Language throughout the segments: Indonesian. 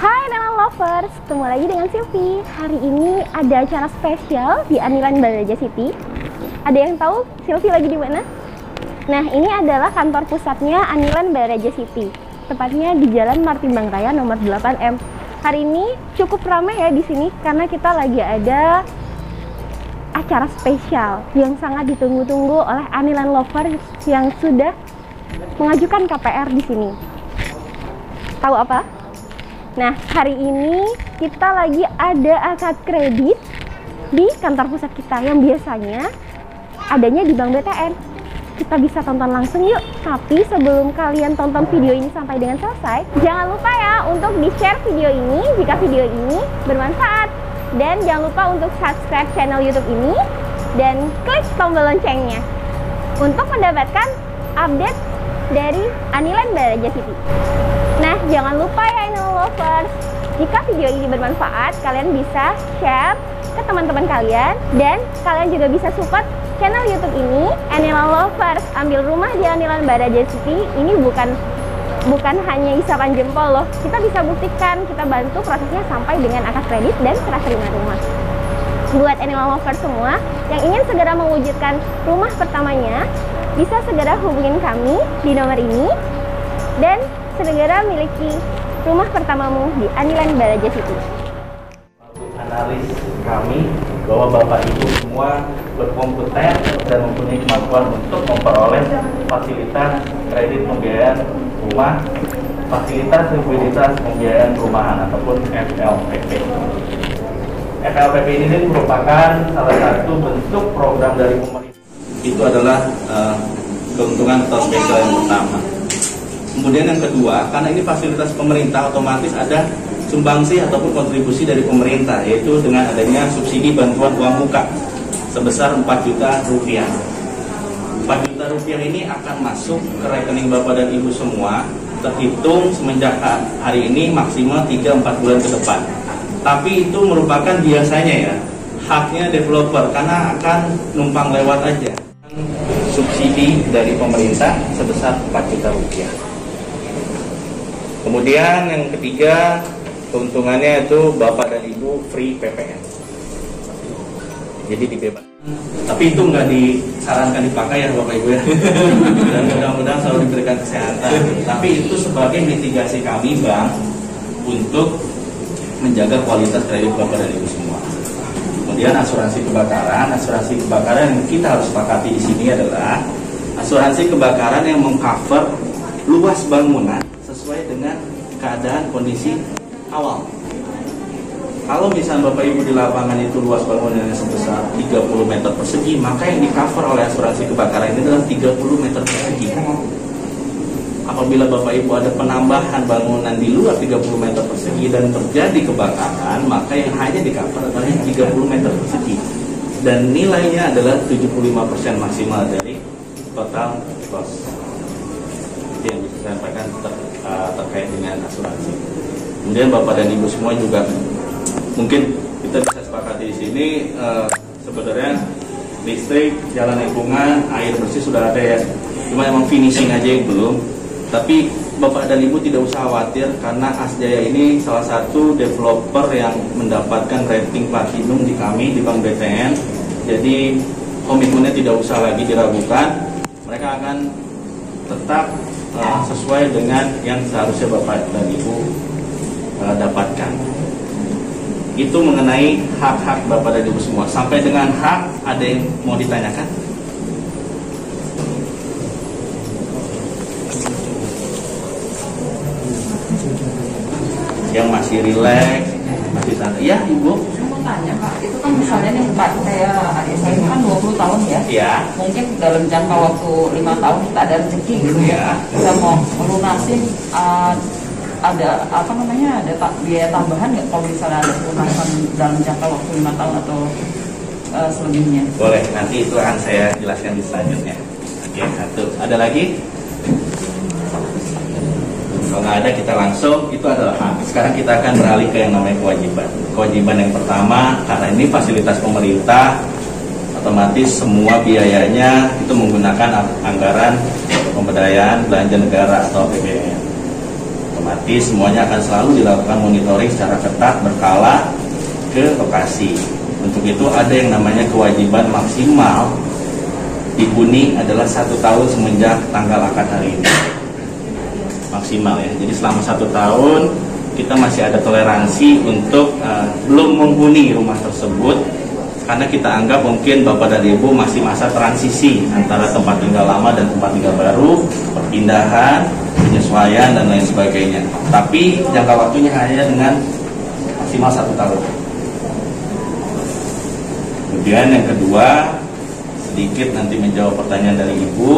Hai Anila Lovers, ketemu lagi dengan Silvi. Hari ini ada acara spesial di Anilan Baraja City. Ada yang tahu Silvi lagi di mana? Nah, ini adalah kantor pusatnya Anilan Baraja City. Tepatnya di Jalan Martimbang Raya nomor 8M. Hari ini cukup ramai ya di sini karena kita lagi ada acara spesial yang sangat ditunggu-tunggu oleh Anilan Lovers yang sudah mengajukan KPR di sini. Tahu apa? Nah, hari ini kita lagi ada akad kredit di kantor pusat kita yang biasanya adanya di Bank BTN. Kita bisa tonton langsung yuk. Tapi sebelum kalian tonton video ini sampai dengan selesai, jangan lupa ya untuk di-share video ini jika video ini bermanfaat. Dan jangan lupa untuk subscribe channel YouTube ini dan klik tombol loncengnya untuk mendapatkan update dari Anilan Baraja City. Nah, jangan lupa ya Anila Lovers, jika video ini bermanfaat, kalian bisa share ke teman-teman kalian dan kalian juga bisa support channel YouTube ini, Anila Lovers. Ambil rumah di Anilan Baraja City ini bukan hanya isapan jempol loh. Kita bisa buktikan, kita bantu prosesnya sampai dengan akad kredit dan serah terima rumah. Buat Anila Lovers semua yang ingin segera mewujudkan rumah pertamanya, bisa segera hubungin kami di nomor ini dan segera miliki rumah pertamamu di Anilan Baraja City. Analis kami bahwa Bapak Ibu semua berkompeten dan mempunyai kemampuan untuk memperoleh fasilitas kredit pembiayaan rumah, fasilitas likuiditas pembiayaan perumahan ataupun FLPP. FLPP ini merupakan salah satu bentuk program dari pemerintah. Itu adalah keuntungan atau spesial yang pertama. Kemudian yang kedua, karena ini fasilitas pemerintah, otomatis ada sumbangsi ataupun kontribusi dari pemerintah, yaitu dengan adanya subsidi bantuan uang muka sebesar 4 juta rupiah. 4 juta rupiah ini akan masuk ke rekening Bapak dan Ibu semua, terhitung semenjak hari ini maksimal 3-4 bulan ke depan. Tapi itu merupakan biasanya ya, haknya developer karena akan numpang lewat aja. Subsidi dari pemerintah sebesar 4 juta rupiah. Kemudian yang ketiga, keuntungannya itu Bapak dan Ibu free PPN. Jadi dibebaskan. Tapi itu nggak disarankan dipakai ya Bapak Ibu ya. Dan mudah-mudahan selalu diberikan kesehatan. Tapi itu sebagai mitigasi kami Bank untuk menjaga kualitas kredit Bapak dan Ibu semua. Kemudian asuransi kebakaran yang kita harus sepakati di sini adalah asuransi kebakaran yang mengcover luas bangunan sesuai dengan keadaan kondisi awal. Kalau misalnya Bapak Ibu di lapangan itu luas bangunannya sebesar 30 meter persegi, maka yang di cover oleh asuransi kebakaran ini adalah 30 meter persegi. Apabila Bapak Ibu ada penambahan bangunan di luar 30 meter persegi dan terjadi kebakaran, maka yang hanya di cover adalah 30 meter persegi. Dan nilainya adalah 75% maksimal dari total cost. Itu yang bisa saya sampaikan terkait dengan asuransi. Kemudian Bapak dan Ibu semua juga mungkin kita bisa sepakati di sini sebenarnya listrik, jalan lingkungan, air bersih sudah ada ya. Cuma emang finishing aja yang belum. Tapi Bapak dan Ibu tidak usah khawatir karena Asjaya ini salah satu developer yang mendapatkan rating platinum di kami di Bank BTN. Jadi komitmennya tidak usah lagi diragukan. Mereka akan tetap sesuai dengan yang seharusnya Bapak dan Ibu dapatkan. Itu mengenai hak-hak Bapak dan Ibu semua. Sampai dengan hak, ada yang mau ditanyakan? Yang masih rileks, masih santai. Ya, Ibu. Saya mau tanya Pak, itu kan misalnya nih Pak, kayak adik saya itu kan 20 tahun ya. Ya. Mungkin dalam jangka waktu 5 tahun kita ada rezeki gitu ya. Kita mau melunasin ada apa namanya, ada biaya tambahan nggak kalau misalnya ada pelunasan dalam jangka waktu 5 tahun atau selebihnya? Boleh, nanti itu akan saya jelaskan di selanjutnya. Oke, satu. Ada lagi? Kalau nggak ada kita langsung, itu adalah hak. Sekarang kita akan beralih ke yang namanya kewajiban. Kewajiban yang pertama, karena ini fasilitas pemerintah, otomatis semua biayanya itu menggunakan anggaran pemberdayaan belanja negara atau APBN. Otomatis semuanya akan selalu dilakukan monitoring secara ketat berkala ke lokasi. Untuk itu ada yang namanya kewajiban maksimal dihuni adalah 1 tahun semenjak tanggal akad hari ini. Maksimal ya. Jadi selama 1 tahun kita masih ada toleransi untuk belum menghuni rumah tersebut, karena kita anggap mungkin Bapak dan Ibu masih masa transisi antara tempat tinggal lama dan tempat tinggal baru, perpindahan, penyesuaian dan lain sebagainya. Tapi jangka waktunya hanya dengan maksimal 1 tahun. Kemudian yang kedua, sedikit nanti menjawab pertanyaan dari Ibu,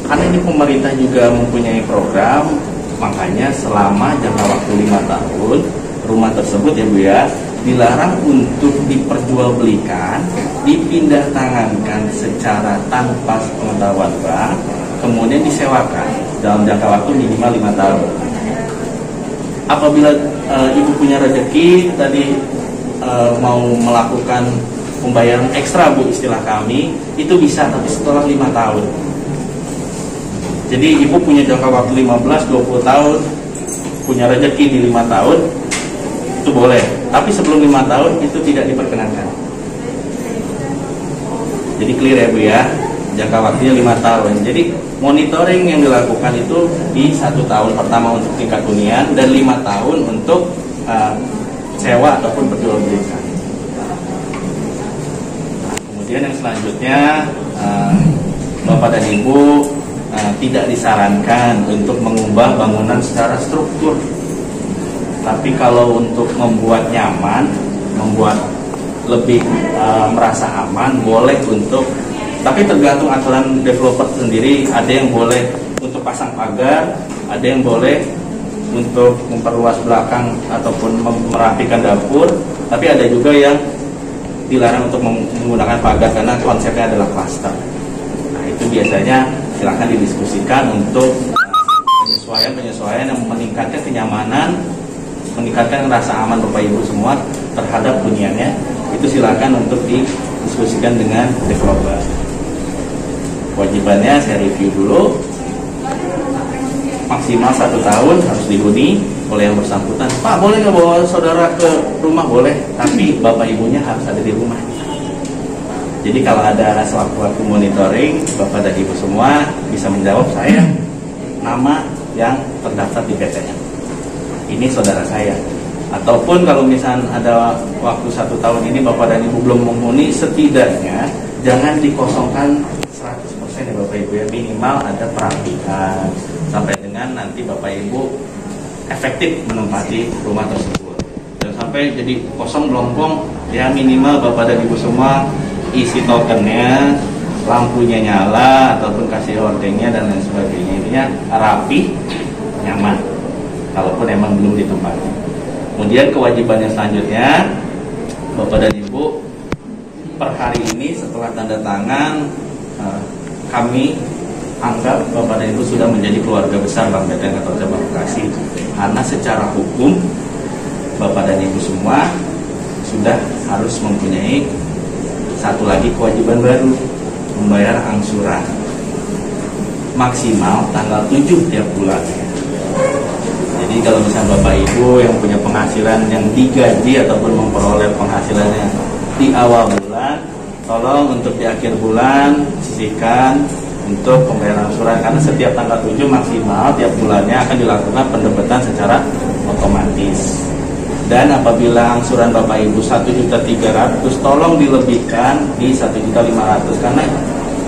karena ini pemerintah juga mempunyai program, makanya selama jangka waktu 5 tahun rumah tersebut ya Bu ya, dilarang untuk diperjualbelikan, dipindah tangankan secara tanpa pengetahuan bank, kemudian disewakan dalam jangka waktu minimal 5 tahun. Apabila Ibu punya rezeki tadi mau melakukan pembayaran ekstra Bu, istilah kami, itu bisa, tapi setelah 5 tahun. Jadi Ibu punya jangka waktu 15-20 tahun, punya rezeki di 5 tahun, itu boleh. Tapi sebelum 5 tahun itu tidak diperkenankan. Jadi clear ya Bu ya, jangka waktunya 5 tahun. Jadi monitoring yang dilakukan itu di 1 tahun pertama untuk tingkat hunian dan 5 tahun untuk sewa ataupun perjualbelikan. Kemudian yang selanjutnya, Bapak dan Ibu tidak disarankan untuk mengubah bangunan secara struktur. Tapi kalau untuk membuat nyaman, membuat lebih merasa aman, boleh untuk, tapi tergantung aturan developer sendiri. Ada yang boleh untuk pasang pagar, ada yang boleh untuk memperluas belakang ataupun merapikan dapur, tapi ada juga yang dilarang untuk menggunakan pagar karena konsepnya adalah klaster. Nah itu biasanya silahkan didiskusikan untuk penyesuaian yang meningkatkan kenyamanan, meningkatkan rasa aman Bapak Ibu semua terhadap huniannya. Itu silakan untuk didiskusikan dengan developer. Kewajibannya saya review dulu, maksimal 1 tahun harus dihuni oleh yang bersangkutan. Pak, boleh nggak bawa saudara ke rumah? Boleh, tapi Bapak Ibunya harus ada di rumah. Jadi kalau ada sewaktu-waktu monitoring, Bapak dan Ibu semua bisa menjawab, saya nama yang terdaftar di PT-nya, ini saudara saya. Ataupun kalau misalnya ada waktu 1 tahun ini Bapak dan Ibu belum menghuni, setidaknya jangan dikosongkan 100% ya Bapak Ibu ya, minimal ada perapian sampai dengan nanti Bapak Ibu efektif menempati rumah tersebut. Jangan sampai jadi kosong melompong ya, minimal Bapak dan Ibu semua isi tokennya, lampunya nyala ataupun kasih hordengnya dan lain sebagainya. Intinya rapi, nyaman, kalaupun emang belum ditempati. Kemudian kewajibannya selanjutnya, Bapak dan Ibu, per hari ini setelah tanda tangan, kami anggap Bapak dan Ibu sudah menjadi keluarga besar Bank BTN atau Cabang Bekasi. Karena secara hukum Bapak dan Ibu semua sudah harus mempunyai satu lagi kewajiban baru, membayar angsuran maksimal tanggal 7 tiap bulan. Jadi kalau misalnya Bapak Ibu yang punya penghasilan yang digaji ataupun memperoleh penghasilannya di awal bulan, tolong untuk di akhir bulan sisihkan untuk pembayaran angsuran, karena setiap tanggal 7 maksimal tiap bulannya akan dilakukan pendebetan secara otomatis. Dan apabila angsuran Bapak Ibu 1.300.000, tolong dilebihkan di 1.500.000 karena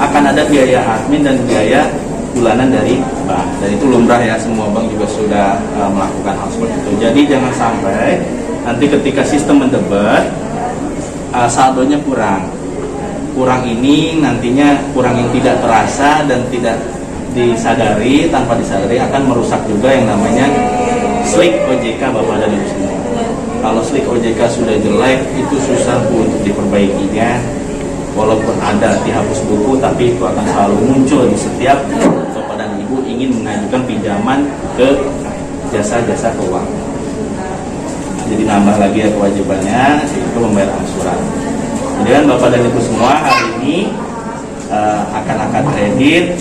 akan ada biaya admin dan biaya bulanan dari bank. Dan itu lumrah ya, semua bank juga sudah melakukan hal seperti itu. Jadi jangan sampai nanti ketika sistem mendebet saldonya kurang. Kurang ini nantinya kurang yang tidak terasa dan tidak disadari, tanpa disadari akan merusak juga yang namanya slik OJK Bapak dan Ibu semua. Kalau slik OJK sudah jelek, itu susah untuk diperbaikinya. Walaupun ada dihapus buku, tapi itu akan selalu muncul di setiap Bapak dan Ibu ingin mengajukan pinjaman ke jasa-jasa keuangan. Jadi nambah lagi ya kewajibannya, yaitu membayar angsuran. Kemudian Bapak dan Ibu semua hari ini akan akad kredit,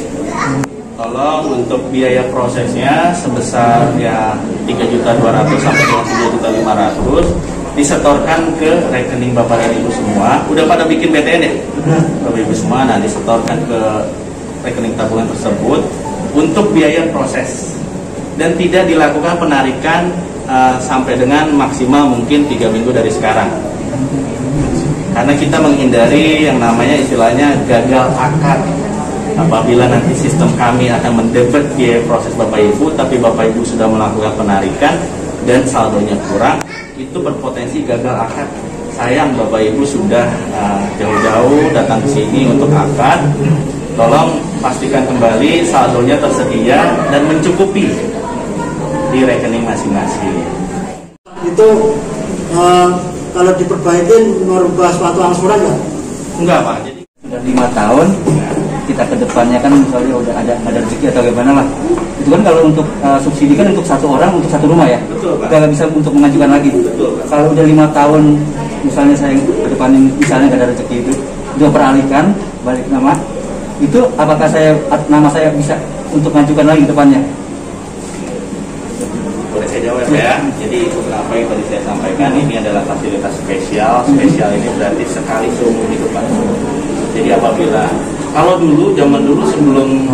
Tolong untuk biaya prosesnya sebesar ya 3.200.000 sampai dengan 3.500.000 disetorkan ke rekening Bapak dan Ibu semua. Udah pada bikin BTN ya? Bapak Ibu semua, nah disetorkan ke rekening tabungan tersebut untuk biaya proses. Dan tidak dilakukan penarikan sampai dengan maksimal mungkin 3 minggu dari sekarang. Karena kita menghindari yang namanya istilahnya gagal akad. Apabila nanti sistem kami akan mendebet biaya proses Bapak Ibu, tapi Bapak Ibu sudah melakukan penarikan dan saldonya kurang, itu berpotensi gagal akad. Sayang Bapak Ibu sudah jauh-jauh datang ke sini untuk akad. Tolong pastikan kembali saldonya tersedia dan mencukupi di rekening masing-masing. Itu kalau diperbaikin merubah suatu angsuran nggak? Enggak Pak, jadi sudah 5 tahun kita ke depannya kan misalnya udah ada rezeki atau gimana lah. Itu kan kalau untuk subsidi kan untuk satu orang untuk satu rumah ya. Betul, Pak. Nggak bisa untuk mengajukan lagi. Betul, Pak. Kalau udah 5 tahun misalnya saya ke depannya misalnya nggak ada rezeki itu udah peralihkan balik nama, itu apakah nama saya bisa untuk mengajukan lagi ke depannya? Boleh saya jawab ya. Jadi apa yang tadi saya sampaikan ini adalah fasilitas spesial. Spesial ini berarti sekali seumur hidup Pak. Jadi apabila kalau zaman dulu sebelum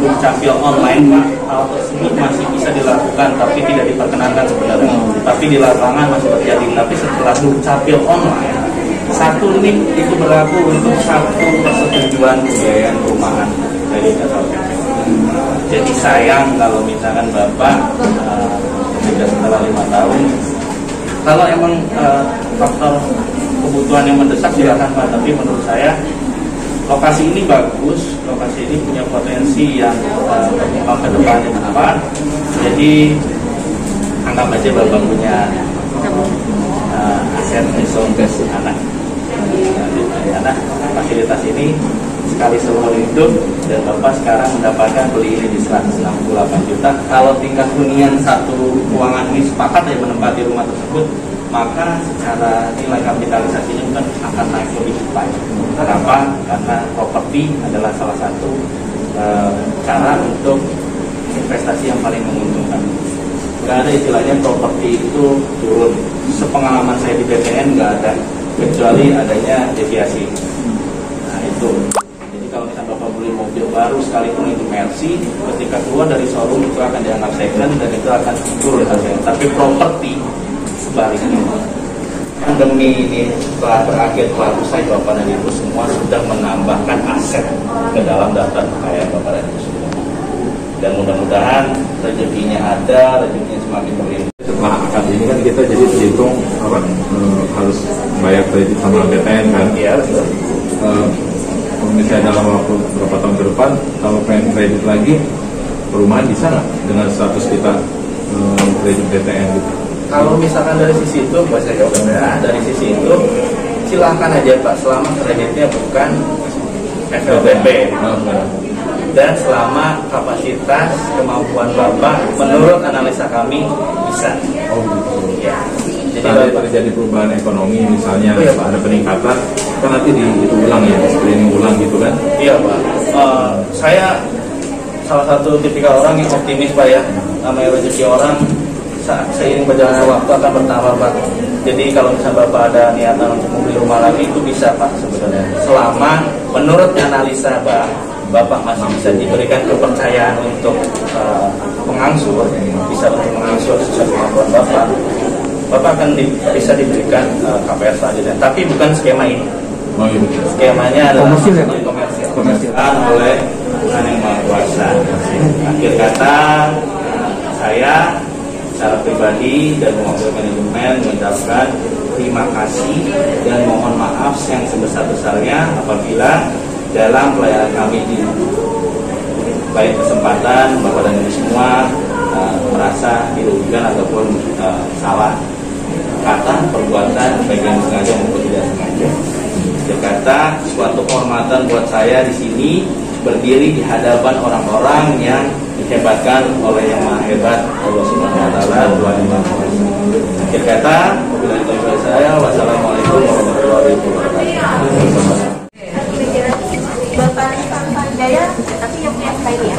dukcapil online Pak, hal tersebut masih bisa dilakukan tapi tidak diperkenankan sebenarnya. Tapi di lapangan masih terjadi. Tapi setelah dukcapil online, satu link itu berlaku untuk satu persetujuan pembiayaan perumahan dari dasar PP. Jadi sayang kalau misalkan Bapak ketika setelah 5 tahun, kalau emang faktor kebutuhan yang mendesak silakan Pak. Tapi menurut saya lokasi ini bagus, lokasi ini punya potensi yang berkembang ke depannya tepat. Jadi anggap aja Bapak punya aset investasi anak fasilitas ini sekali seumur hidup, dan Bapak sekarang mendapatkan beli ini di 168 juta. Kalau tingkat hunian satu ruangan ini sepakat yang menempati rumah tersebut, maka secara nilai kapitalisasinya kan akan naik lebih cepat. Kenapa? Karena properti adalah salah satu cara untuk investasi yang paling menguntungkan. Nggak ada istilahnya properti itu turun. Sepengalaman saya di BTN nggak ada, kecuali adanya deviasi. Nah itu. Jadi kalau misalnya Bapak beli mobil baru sekalipun itu Mercy, ketika keluar dari showroom itu akan dianggap second dan itu akan turun harganya. Tapi properti sebaliknya. Pandemi ini setelah berakhir, telah usai, Bapak dan Ibu semua sudah menambahkan aset ke dalam daftar kekayaan Bapak dan Ibu semua. Dan mudah-mudahan rezekinya ada, rezekinya semakin berlimpah. Setelah akad ini kan kita jadi terhitung harus bayar kredit sama BTN kan. Iya, betul. Misalnya dalam waktu beberapa tahun ke depan, kalau pengen kredit lagi, perumahan bisa nggak dengan status kita kredit BTN gitu? Kalau misalkan dari sisi itu, saya jawab ya, dari sisi itu silahkan aja Pak, selama kreditnya bukan FLBP. Dan selama kapasitas kemampuan Bapak menurut analisa kami bisa. Oh gitu. Ya. Jadi Jadi Bapak, terjadi perubahan ekonomi misalnya, iya, Pak. ada peningkatan, kan nanti itu ulang ya, screening ulang gitu kan? iya Pak. Saya salah satu tipikal orang yang optimis Pak ya. Namanya rezeki orang seiring berjalannya waktu akan bertambah Pak. Jadi kalau misalnya Bapak ada niatan untuk membeli rumah lagi, itu bisa Pak sebenarnya. Selama menurut analisa Bapak masih bisa diberikan kepercayaan untuk mengangsur, bisa untuk mengangsur sesuai kemampuan Bapak akan bisa diberikan KPR selanjutnya. Tapi bukan skema ini. Oh iya betul. Skemanya adalah Komersil ya, Pak? komersil. Oleh Tuhan yang Maha Kuasa. Akhir kata, saya secara pribadi dan mewakili manajemen mengucapkan terima kasih dan mohon maaf yang sebesar-besarnya apabila dalam pelayanan kami di baik kesempatan Bapak dan Ibu semua merasa dirugikan ataupun salah kata, perbuatan baik yang sengaja maupun tidak sengaja. Jakarta suatu kehormatan buat saya di sini berdiri di hadapan orang-orang yang dihebatkan oleh yang maha hebat Allah Subhanahu Wa Taala, Tuhan yang Maha Kuasa. Akhir kata, wabillahi taufiq saya, wassalamualaikum warahmatullahi wabarakatuh. Bapak Sanjaya, tapi yang punya ini ya.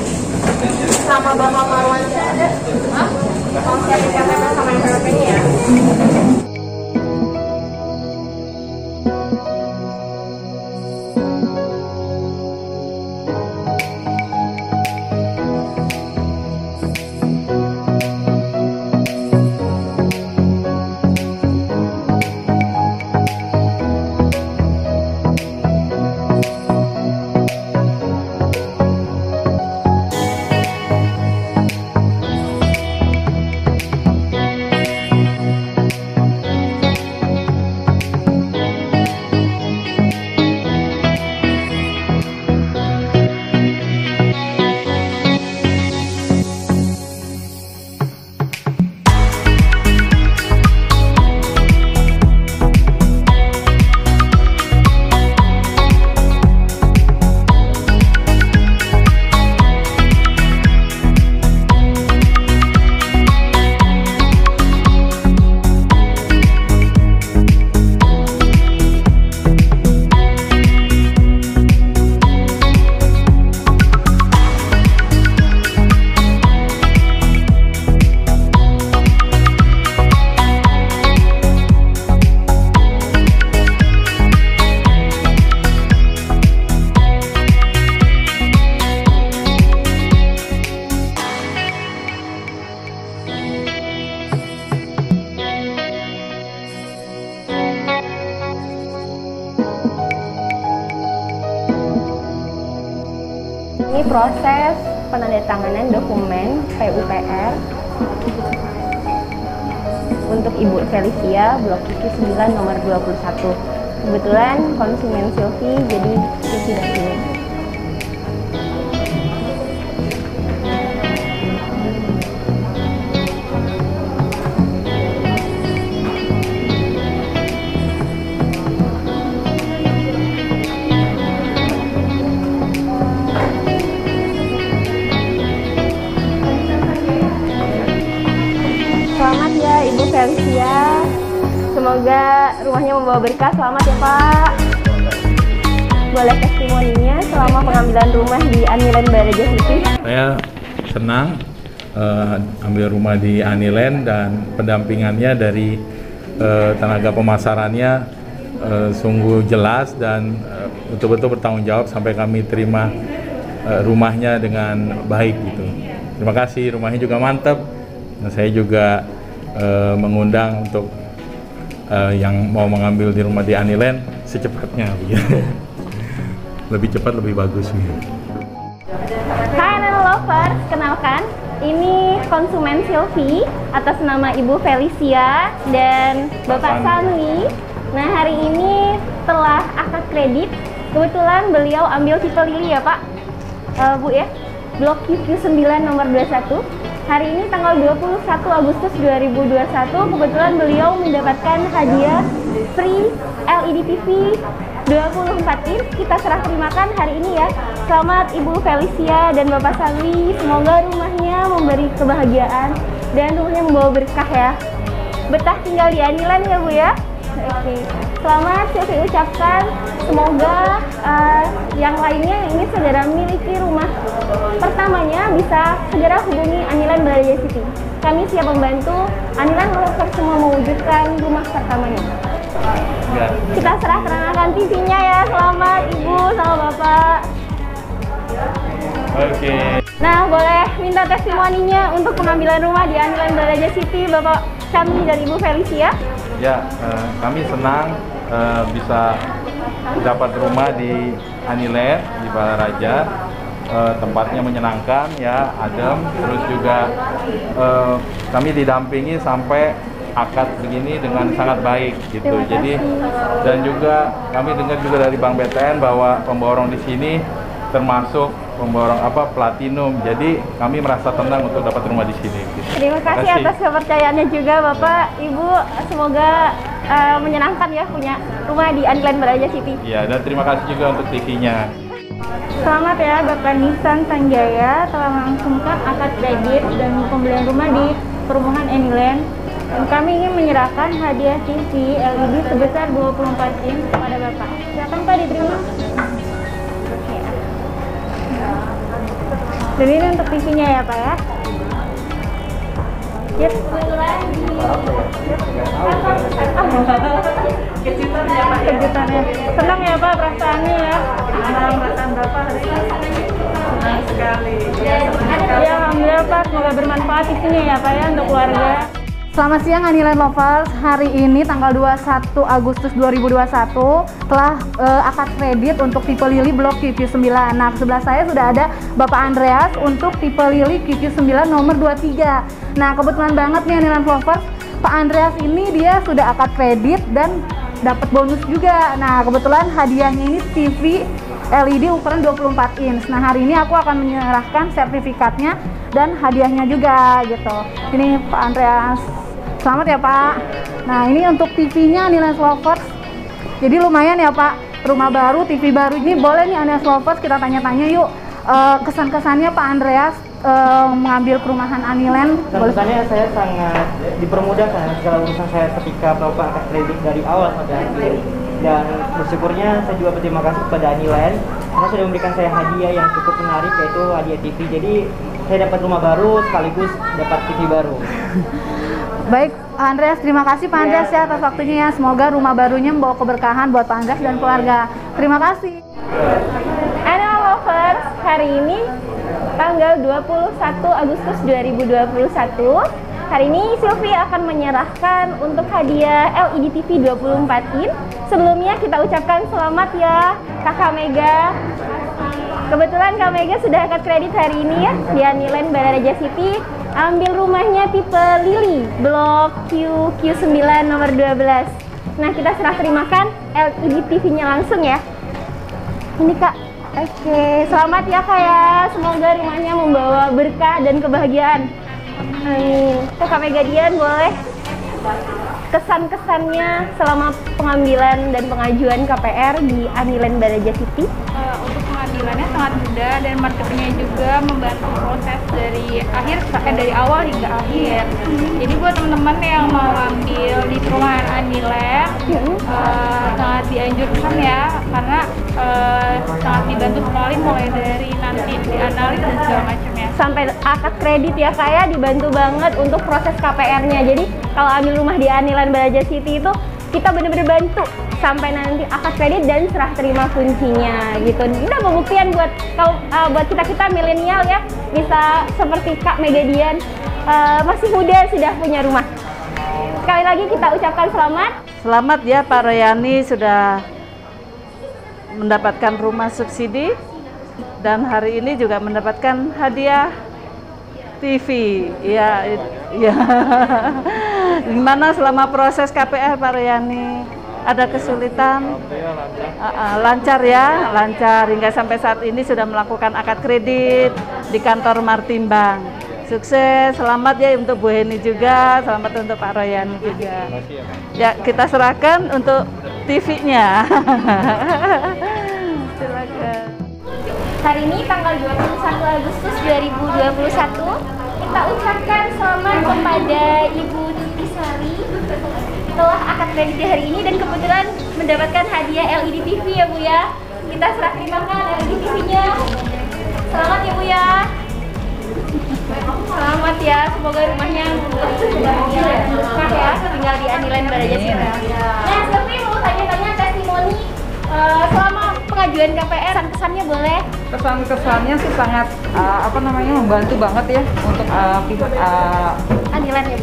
proses penandatanganan dokumen PUPR untuk Ibu Felicia, Blok Q9 nomor 21. Kebetulan konsumen Silvi, jadi Silvi dan sini. Selamat ya Ibu Felicia, semoga rumahnya membawa berkah. Selamat ya Pak. Boleh testimoninya selama pengambilan rumah di Aniland Baraja City? Saya senang ambil rumah di Aniland dan pendampingannya dari tenaga pemasarannya sungguh jelas dan betul-betul bertanggung jawab sampai kami terima rumahnya dengan baik gitu. Terima kasih, rumahnya juga mantap. Nah, saya juga mengundang untuk yang mau mengambil di rumah di Aniland secepatnya, lebih cepat lebih bagus. Hai Nano Lovers, kenalkan ini konsumen Silvi atas nama Ibu Felicia dan Bapak Sanwi. Nah, hari ini telah akad kredit. Kebetulan beliau ambil tipe lili ya Pak, Bu ya, Blok Q9 nomor 21. Hari ini tanggal 21 Agustus 2021, kebetulan beliau mendapatkan hadiah free LED TV 24 in. Kita serah terimakan hari ini ya. Selamat Ibu Felicia dan Bapak Sanwi, semoga rumahnya memberi kebahagiaan dan rumahnya membawa berkah ya. Betah tinggal di Aniland ya Bu ya. Oke, selamat Silvi ucapkan, semoga yang lainnya ini segera memiliki rumah pertamanya bisa segera hubungi Aniland Baraja City. Kami siap membantu Aniland Lovers semua mewujudkan rumah pertamanya. Kita serah terangkan TV-nya ya. Selamat Ibu sama Bapak. Oke. Nah, boleh minta testimoninya untuk pengambilan rumah di Aniland Baraja City, Bapak kami dan Ibu Felicia. Ya, kami senang bisa dapat rumah di Aniland di Balaraja. Tempatnya menyenangkan ya, adem, terus juga kami didampingi sampai akad begini dengan sangat baik gitu. Jadi dan juga kami dengar juga dari Bank BTN bahwa pemborong di sini termasuk pemborong platinum. Jadi kami merasa tenang untuk dapat rumah di sini. Gitu. Terima kasih atas kepercayaannya juga Bapak, Ibu. Semoga menyenangkan ya punya rumah di Aniland Baraja City. Iya, dan terima kasih juga untuk TV-nya. Selamat ya Bapak Nisan Sanjaya telah melangsungkan akad kredit dan pembelian rumah di perumahan Aniland. Dan kami ingin menyerahkan hadiah TV LED sebesar 24 in kepada Bapak. Silakan Pak diterima. Dan ini untuk TV-nya ya Pak ya. Yes. Kejutannya. Senang ya Pak perasaannya ya. Perasaan Bapak hari ini senang sekali. Ya alhamdulillah Pak, semoga bermanfaat TV-nya ya Pak ya untuk keluarga. Selamat siang Aniland Lovers, hari ini tanggal 21 Agustus 2021 telah akad kredit untuk tipe lili Blok Q9. Nah, sebelah saya sudah ada Bapak Andreas untuk tipe lili Q9 nomor 23. Nah, kebetulan banget nih Aniland Lovers, Pak Andreas ini dia sudah akad kredit dan dapat bonus juga. Nah, kebetulan hadiahnya ini TV LED ukuran 24 inch. Nah, hari ini aku akan menyerahkan sertifikatnya dan hadiahnya juga gitu. Ini Pak Andreas. Selamat ya Pak. Nah, ini untuk TV-nya Aniland Lovers. Jadi lumayan ya Pak, rumah baru, TV baru ini. Boleh nih Aniland Lovers kita tanya-tanya yuk kesan-kesannya Pak Andreas mengambil perumahan Aniland. Kesannya saya sangat dipermudah karena segala urusan saya ketika melakukan akad kredit dari awal sampai akhir. Dan bersyukurnya saya juga berterima kasih kepada Aniland karena sudah memberikan saya hadiah yang cukup menarik, yaitu hadiah TV. Jadi saya dapat rumah baru sekaligus dapat TV baru. Baik, Pak Andreas, terima kasih Pak Andreas ya atas waktunya ya. Semoga rumah barunya membawa keberkahan buat Pak Andreas dan keluarga. Terima kasih. Aniland Lovers, hari ini tanggal 21 Agustus 2021. Hari ini Silvi akan menyerahkan untuk hadiah LED TV 24 in. Sebelumnya kita ucapkan selamat ya Kakak Mega, Kebetulan Kak Mega sudah akad kredit hari ini ya di Aniland Bararaja City. Ambil rumahnya tipe Lily, blok Q9 nomor 12. Nah, kita serah terimakan LED TV-nya langsung ya. Ini Kak. Oke, selamat ya Kak ya. Semoga rumahnya membawa berkah dan kebahagiaan. Amin. Kak Mega Dian boleh kesan-kesannya selama pengambilan dan pengajuan KPR di Aniland Bararaja City? Untuk pengambilannya sangat mudah dan marketingnya juga membantu proses dari awal hingga akhir. Jadi buat teman-teman yang mau ambil di perumahan Aniland sangat dianjurkan ya, karena sangat dibantu sekali mulai dari nanti dianalisis dan segala macamnya. Sampai akad kredit ya Kak ya, dibantu banget untuk proses KPR-nya. Jadi kalau ambil rumah di Aniland Bararaja City itu kita bener-bener bantu sampai nanti akad kredit dan serah terima kuncinya gitu. Udah pembuktian buat buat kita milenial ya, bisa seperti Kak Mega Dian masih muda sudah punya rumah. Sekali lagi kita ucapkan selamat. Selamat ya Pak Royani sudah mendapatkan rumah subsidi dan hari ini juga mendapatkan hadiah TV. Ya. Gimana selama proses KPR Pak Royani? Ada kesulitan? Lancar ya, lancar hingga sampai saat ini sudah melakukan akad kredit di kantor Martimbang. Sukses, selamat ya untuk Bu Heni juga, selamat untuk Pak Royani juga. Ya, kita serahkan untuk TV-nya. Silakan. Hari ini tanggal 21 Agustus 2021 kita ucapkan selamat kepada Ibu Tuti Sari setelah akad kredit di hari ini dan kebetulan mendapatkan hadiah LED TV ya Bu ya. Kita serah terimakan LED TV-nya. Selamat ya Bu ya. Selamat ya, semoga rumahnya kebahagiaan ya, tinggal di Aniland Bararaja City. Nah, Silvi mau tanya-tanya testimoni selama pengajuan KPR, kesan-kesannya boleh? Kesan-kesannya sih sangat membantu banget ya untuk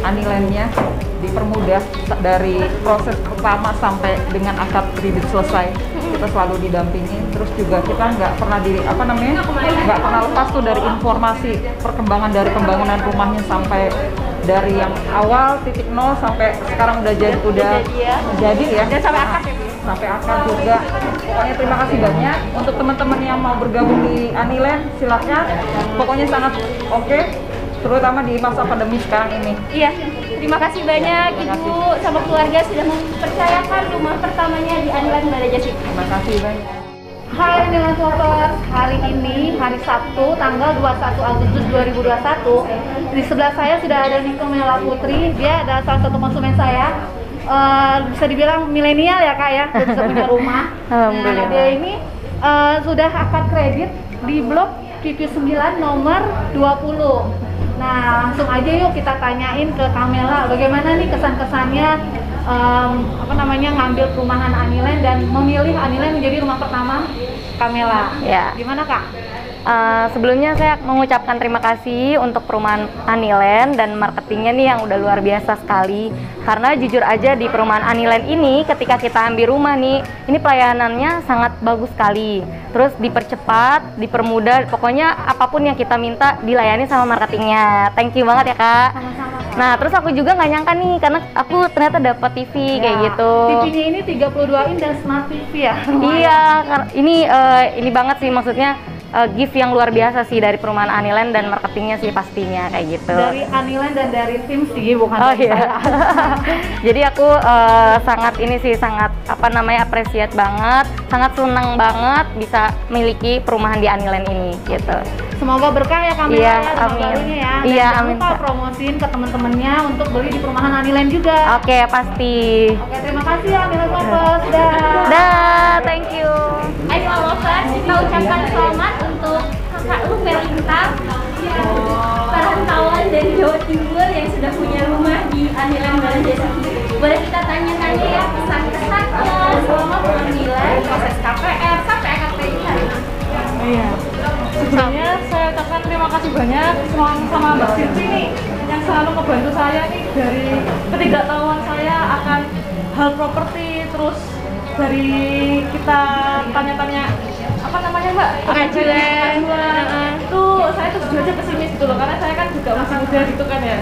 Anilandnya dipermudah dari proses pertama sampai dengan akad kredit selesai. Kita selalu didampingi, terus juga kita nggak pernah nggak pernah lepas tuh dari informasi perkembangan dari pembangunan rumahnya sampai dari yang awal titik nol sampai sekarang udah jadi ya. Dan sampai akad ya. Sampai akad juga. Pokoknya terima kasih banyak untuk teman-teman yang mau bergabung di Aniland, silakan. Pokoknya sangat oke, terutama di masa pandemi sekarang ini. Iya. Terima kasih banyak Ibu sama keluarga sudah mempercayakan rumah pertamanya di Aniland Bararaja City. Terima kasih banyak. Hai Aniland Lovers, hari ini hari Sabtu tanggal 21 Agustus 2021 di sebelah saya sudah ada Niko Mela Putri. Dia adalah salah satu konsumen saya, bisa dibilang milenial ya Kak ya, bisa punya rumah. Nah, dia ini sudah akad kredit di blok QQ9 nomor 20. Nah, langsung aja yuk kita tanyain ke Kamela bagaimana nih kesan-kesannya ngambil perumahan Aniland dan memilih Aniland menjadi rumah pertama Kamela. Ya. Gimana Kak? Sebelumnya saya mengucapkan terima kasih untuk perumahan Aniland dan marketingnya nih yang udah luar biasa sekali. Karena jujur aja di perumahan Aniland ini ketika kita ambil rumah nih, ini pelayanannya sangat bagus sekali. Terus dipercepat, dipermudah, pokoknya apapun yang kita minta dilayani sama marketingnya. Thank you banget ya Kak. Sama-sama. Nah terus aku juga nggak nyangka nih karena aku ternyata dapat TV kayak gitu. TV-nya ini 32 in dan Smart TV ya? Iya, ini banget sih maksudnya. Gift yang luar biasa sih dari perumahan Aniland dan marketingnya sih pastinya kayak gitu. Dari Aniland dan dari tim sih, bukan dari saya. Jadi aku sangat appreciate banget, sangat senang banget bisa miliki perumahan di Aniland ini gitu. Semoga berkah ya Kamela, iya, amin. Ya. Iya, amin. Jangan lupa promosiin ke teman-temannya untuk beli di perumahan Aniland juga. Oke, pasti. Oke, terima kasih ya Aniland Lovers. Dah, thank you. Aniland Lovers, kita ucapkan selamat untuk kakak lu Melintang, perantauan dari Jawa Timur yang sudah punya rumah di Aniland Bararaja City. Boleh kita tanya-tanya ya kesan-kesannya selama pengambilan proses KPR sampai akad kredit hari ini. Iya. Sebelumnya saya ucapkan terima kasih banyak sama Mbak Silvi nih yang selalu membantu saya nih dari ketidaktahuan saya akan hal properti, terus dari kita tanya-tanya apa namanya Mbak? Pengajuan. Itu saya tuh jujur aja pesimis gitu loh, karena saya kan juga masih muda gitu kan ya.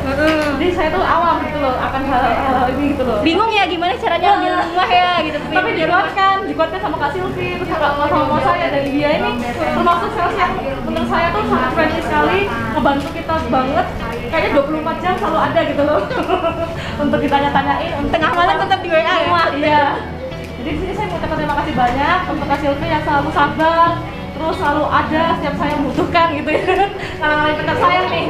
Jadi saya tuh awam gitu loh akan hal-hal ini gitu loh. Bingung ya gimana caranya ambil rumah ya gitu. Tapi dikuatkan sama Kak Silvi, terus sama saya, dan dia ini termasuk sales yang menurut saya tuh sangat friendly sekali, ngebantu kita banget. Kayaknya 24 jam selalu ada gitu loh untuk ditanya-tanyain. Tengah malam tetap di WA ya? Iya. Jadi di sini saya mengucapkan terima kasih banyak untuk Kak Silvi yang selalu sabar, terus selalu ada setiap saya membutuhkan gitu ya. Ngalang-ngalangin pencet saya nih.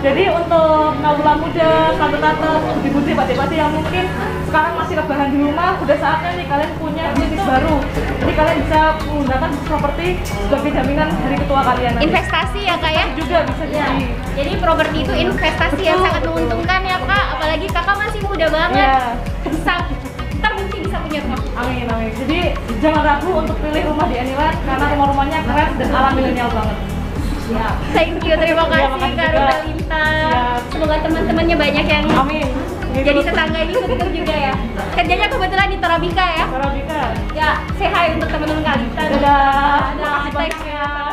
Jadi untuk kaula muda, tante-tante, budi-budi, pakde-pakde yang mungkin sekarang masih rebahan di rumah, udah saatnya nih kalian punya bisnis baru. Jadi kalian bisa menggunakan properti sebagai jaminan dari ketua kalian. Investasi ya Kak ya? Juga bisa jadi. Jadi properti itu investasi yang sangat menguntungkan ya Kak, apalagi Kakak masih muda banget. Bisa mungkin bisa punya rumah. Amin, amin. Jadi jangan ragu untuk pilih rumah di Aniland karena rumah-rumahnya keren dan ala milenial banget. Siap. Thank you, terima kasih Kak Rumelinta. Semoga teman-temannya banyak yang jadi tetangga ini sukses juga ya. Kerjanya kebetulan di Torabika ya. Torabika. Ya, say hi untuk teman-teman Kak Lita. Dadah. Dadah. Thank you.